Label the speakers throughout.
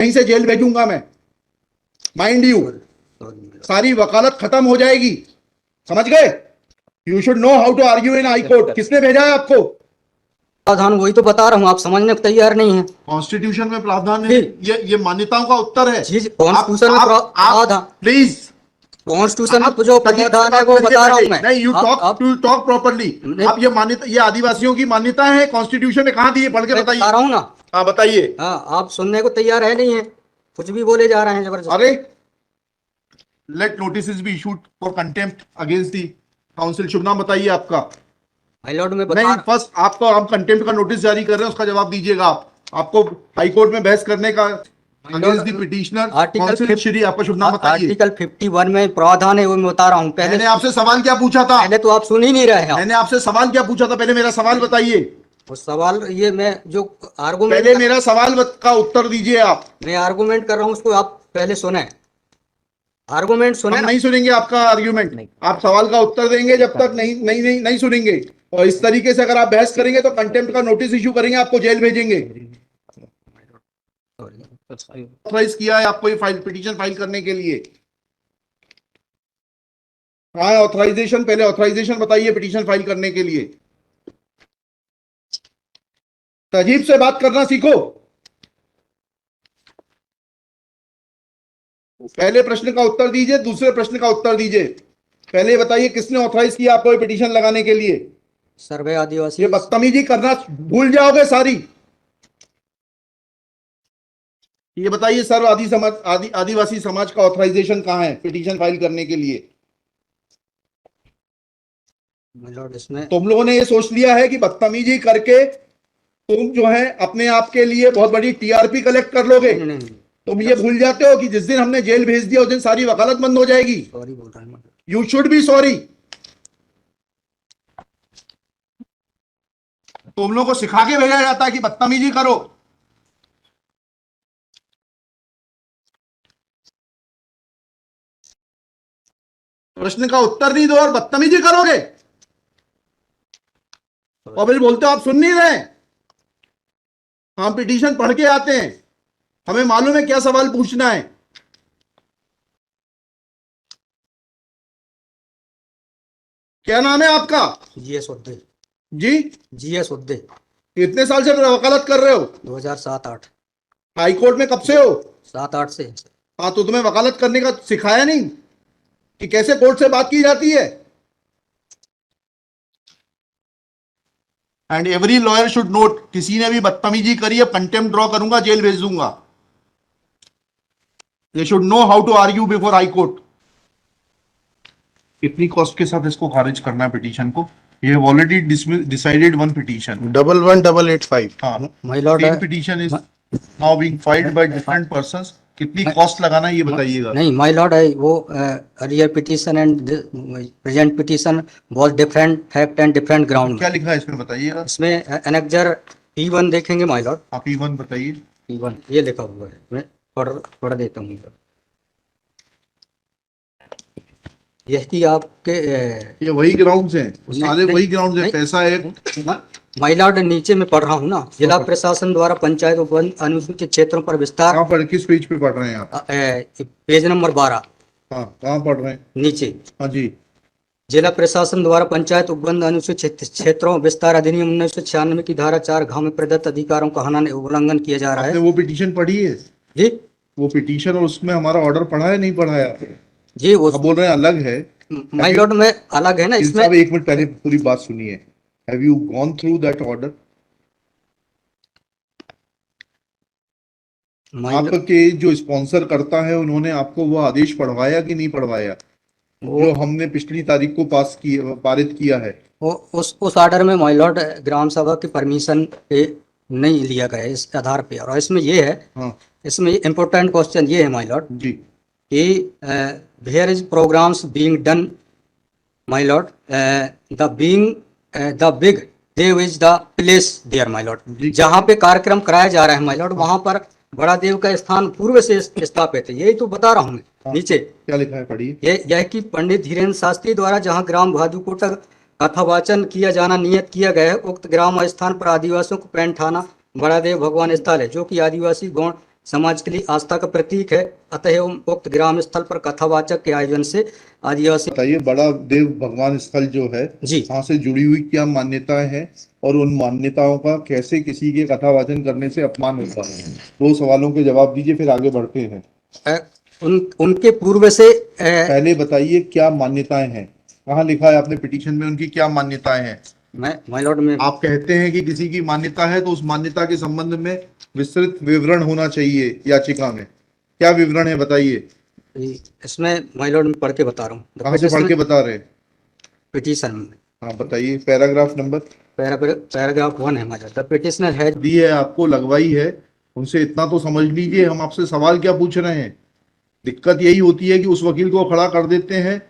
Speaker 1: कहीं से जेल भेजूंगा मैं, माइंड यू। सारी वकालत खत्म हो जाएगी, समझ गए? You should know how to argue in high court. किसने भेजा है आपको?
Speaker 2: प्रावधान वही तो बता रहा हूँ, आप समझने को तैयार नहीं है।
Speaker 1: कॉन्स्टिट्यूशन में प्रावधान है, ये मान्यताओं का उत्तर है।
Speaker 2: कॉन्स्टिट्यूशन में प्रावधान,
Speaker 1: प्लीज
Speaker 2: कॉन्स्टिट्यूशन में जो प्रावधान है वो बता रहा हूँ मैं।
Speaker 1: नहीं, यू टॉक प्रॉपर्ली। आप ये मान्यता, ये आदिवासियों की मान्यता है, कॉन्स्टिट्यूशन में कहाँ दी है? पढ़ के बताइए।
Speaker 2: बता रहा हूँ ना।
Speaker 1: हाँ बताइए।
Speaker 2: हाँ, आप सुनने को तैयार है नहीं है, कुछ भी बोले जा रहे हैं जबरदस्त।
Speaker 1: अरे let notice be issued for contempt against the council. शुभ नाम बताइए आपका।
Speaker 2: हाई लॉर्ड में
Speaker 1: नहीं, फर्स्ट आपको हम कंटेम्प्ट का नोटिस जारी कर रहे हैं, उसका जवाब दीजिएगा आप। आपको हाई कोर्ट में बहस करने का against the petitioner council. Shri आपका शुभ नाम बताइए।
Speaker 2: आर्टिकल 51 में प्रावधान है, वो मैं बता रहा हूँ। पहले
Speaker 1: मैंने आपसे सवाल क्या पूछा था?
Speaker 2: पहले तो आप सुन ही नहीं रहे हैं।
Speaker 1: मैंने आपसे सवाल क्या पूछा था? पहले मेरा सवाल बताइए।
Speaker 2: वो सवाल ये मैं जो आर्गुमेंट,
Speaker 1: पहले मेरा सवाल का उत्तर दीजिए आप।
Speaker 2: मैं आर्गुमेंट कर रहा हूँ उसको आप पहले सुने, आर्गुमेंट सुने।
Speaker 1: हम नहीं सुनेंगे आपका आर्ग्यूमेंट, आप सवाल का उत्तर देंगे जब तक नहीं सुनेंगे। और इस तरीके से अगर आप बहस करेंगे तो कंटेम्प्ट का नोटिस इशू करेंगे, आपको जेल भेजेंगे। ऑथराइज किया है आपको ये पिटीशन फाइल करने के लिए? हाँ, ऑथराइजेशन, पहले ऑथराइजेशन बताइए पिटीशन फाइल करने के लिए। तजीब से बात करना सीखो। पहले प्रश्न का उत्तर दीजिए, दूसरे प्रश्न का उत्तर दीजिए। पहले बताइए किसने ऑथराइज किया आपको ये पिटीशन लगाने के लिए?
Speaker 2: सर्वे आदिवासी।
Speaker 1: ये बदतमीजी करना भूल जाओगे सारी। ये बताइए सर्व आदिवासी समाज का ऑथराइजेशन कहाँ है पिटीशन फाइल करने के लिए?
Speaker 2: इसमें
Speaker 1: तुम लोगों ने ये सोच लिया है कि बदतमीजी करके तुम जो है अपने आप के लिए बहुत बड़ी टीआरपी कलेक्ट कर लोगे। तुम ये भूल जाते हो कि जिस दिन हमने जेल भेज दिया उस दिन सारी वकालत बंद हो जाएगी।
Speaker 2: सॉरी बोल रहा हूं।
Speaker 1: You should be sorry. तुम लोगों को सिखा के भेजा जाता है कि बदतमीजी करो। प्रश्न का उत्तर नहीं दो और बदतमीजी करोगे, और फिर बोलते हो आप सुन नहीं रहे। हम पिटीशन पढ़ के आते हैं, हमें मालूम है क्या सवाल पूछना है। क्या नाम है आपका?
Speaker 2: जीएस उद्दे।
Speaker 1: जी,
Speaker 2: जीएस उद्दे।
Speaker 1: कितने साल से वकालत कर रहे हो?
Speaker 2: 2007-8।
Speaker 1: हाई कोर्ट में कब से हो?
Speaker 2: 7-8 से।
Speaker 1: हाँ, तो तुम्हें वकालत करने का सिखाया नहीं कि कैसे कोर्ट से बात की जाती है? And every lawyer should note, किसी ने भी बदतमीजी करी है कंटेम्प्ट ड्रॉ करूंगा, जेल भेज दूंगा। They should know how to argue before high court. कितनी कॉस्ट के साथ इसको खारिज करना है पिटीशन को? ये ऑलरेडी डिसाइडेड वन पिटीशन
Speaker 3: 11885।
Speaker 1: हाँ,
Speaker 2: my Lord,
Speaker 1: same petition is now being filed by different persons. कितनी कॉस्ट लगाना है ये बताइएगा।
Speaker 2: नहीं माय लॉर्ड है वो earlier petition and present petition was different fact and different ground.
Speaker 1: क्या लिखा है इसमें बताइएगा।
Speaker 2: इसमें एनेक्जर P1 देखेंगे माय लॉर्ड।
Speaker 1: आप P1 बताइए।
Speaker 2: P1 ये लिखा हुआ है, मैं पढ़ देता हूँ। यही आपके
Speaker 1: ये वही ग्राउंड्स हैं, सारे वही ग्राउंड्स हैं। पैसा है
Speaker 2: माय लॉर्ड, नीचे में पढ़ रहा हूँ ना, जिला प्रशासन द्वारा पंचायत उपवन अनुसूचित क्षेत्रों पर विस्तार।
Speaker 1: कहाँ पर, किस पेज पे पढ़ रहे हैं आप?
Speaker 2: Page number 12।
Speaker 1: हाँ, कहाँ पढ़ रहे हैं?
Speaker 2: नीचे।
Speaker 1: हाँ जी।
Speaker 2: जिला प्रशासन द्वारा पंचायत उपबंध अनुसूचित क्षेत्रों विस्तार अधिनियम 1996 की धारा 4 में प्रदत्त अधिकारों का उल्लंघन किया जा रहा है।
Speaker 1: आपने वो पिटीशन पढ़ी है
Speaker 2: जी?
Speaker 1: वो पिटीशन और उसमें हमारा ऑर्डर पढ़ा है नहीं पढ़ा है?
Speaker 2: जी, वो
Speaker 1: आप बोल रहे हैं अलग है।
Speaker 2: माय लॉर्ड में अलग है ना इसमें।
Speaker 1: एक मिनट पहले पूरी बात सुनिए। Have you gone through that order? आपके जो स्पॉन्सर करता है उन्होंने आपको वो आदेश पढ़वाया कि नहीं पढ़वाया जो हमने पिछली तारीख को पारित किया है?
Speaker 2: वो उस ऑर्डर में माय लॉर्ड ग्राम सभा की परमिशन पे नहीं लिया गया इस आधार पे। और इसमें ये है,
Speaker 1: हाँ
Speaker 2: इसमें इम्पोर्टेंट क्वेश्चन ये है माय लॉर्ड
Speaker 1: जी
Speaker 2: कि where is programs being done my lord, the big Dev is the place there my lord. जहाँ पे कार्यक्रम कराया जा रहा है माय लॉर्ड, वहां पर बड़ा देव का स्थान पूर्व से स्थापित है। यही तो बता रहा हूँ मैं।
Speaker 1: हाँ,
Speaker 2: नीचे
Speaker 1: क्या लिखा है पढ़िए।
Speaker 2: यह कि पंडित धीरेन्द्र शास्त्री द्वारा जहाँ ग्राम भादुकोट कथावाचन किया जाना नियत किया गया है, उक्त ग्राम स्थान पर आदिवासियों को पैंठाना बड़ा देव भगवान स्थल है, जो कि आदिवासी गौण समाज के लिए आस्था का प्रतीक है। अतः उक्त ग्राम स्थल पर कथावाचक के आयोजन से आदिवासी
Speaker 1: बताइए, बड़ा देव भगवान स्थल जो है,
Speaker 2: जी
Speaker 1: वहाँ से जुड़ी हुई क्या मान्यताएं हैं और उन मान्यताओं का कैसे किसी के कथावाचन करने से अपमान होता है? दो सवालों के जवाब दीजिए, फिर आगे बढ़ते हैं।
Speaker 2: उनके पूर्व से
Speaker 1: पहले बताइए क्या मान्यताएं हैं, कहाँ लिखा है आपने पिटीशन में उनकी क्या मान्यताएं हैं?
Speaker 2: माय लॉर्ड में
Speaker 1: आप कहते हैं कि किसी की मान्यता है तो उस मान्यता के संबंध में विस्तृत विवरण होना चाहिए याचिका में। क्या विवरण है बताइए?
Speaker 2: इसमें माय लॉर्ड में पढ़ के बता रहा हूँ।
Speaker 1: कहाँ से पढ़ के बता रहे हैं?
Speaker 2: पिटीशन में
Speaker 1: हाँ बताइए, पैराग्राफ नंबर।
Speaker 2: पैराग्राफ 1 है my lord. The petitioner has
Speaker 1: the है आपको, लगवाई है, उनसे इतना तो समझ लीजिए हम आपसे सवाल क्या पूछ रहे हैं। दिक्कत यही होती है कि उस वकील को खड़ा कर देते हैं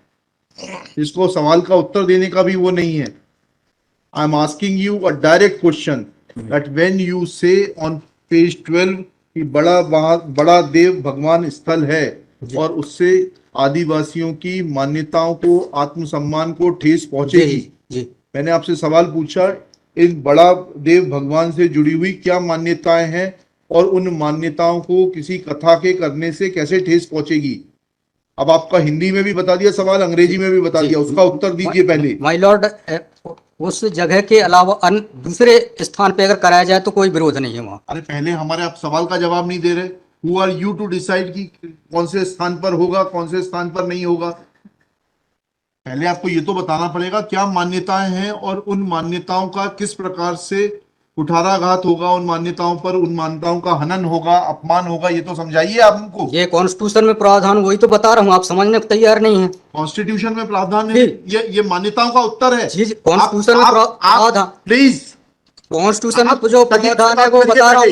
Speaker 1: जिसको सवाल का उत्तर देने का भी वो नहीं है। I am asking you a direct question that when you से ऑन पेज 12 कि बड़ा देव भगवान स्थल है और उससे आदिवासियों की मान्यताओं को, आत्मसम्मान को ठेस पहुंचेगी।
Speaker 2: जी
Speaker 1: मैंने आपसे सवाल पूछा, इन बड़ा देव भगवान से जुड़ी हुई क्या मान्यताएं हैं और उन मान्यताओं को किसी कथा के करने से कैसे ठेस पहुंचेगी? अब आपका हिंदी में भी बता दिया सवाल, अंग्रेजी में भी बता दिया, उसका उत्तर दीजिए पहले।
Speaker 2: माय लॉर्ड उस जगह के अलावा अन्य दूसरे स्थान पे अगर कराया जाए तो कोई विरोध नहीं है वहाँ।
Speaker 1: अरे पहले हमारे आप सवाल का जवाब नहीं दे रहे। Who are you to decide कि कौन से स्थान पर होगा, कौन से स्थान पर नहीं होगा? पहले आपको ये तो बताना पड़ेगा क्या मान्यताएं हैं और उन मान्यताओं का किस प्रकार से कुठाराघात होगा, उन मान्यताओं पर, उन मान्यताओं का हनन होगा, अपमान होगा, ये तो समझाइए आप हमको।
Speaker 2: ये कॉन्स्टिट्यूशन में प्रावधान, वही तो बता रहा हूँ, आप समझने को तैयार नहीं है।
Speaker 1: कॉन्स्टिट्यूशन में प्रावधान है, ये मान्यताओं का उत्तर है।
Speaker 2: जी कॉन्स्टिट्यूशन में प्रावधान,
Speaker 1: प्लीज
Speaker 2: कॉन्स्टिट्यूशन में जो प्रावधान है वो बता रहा हूँ।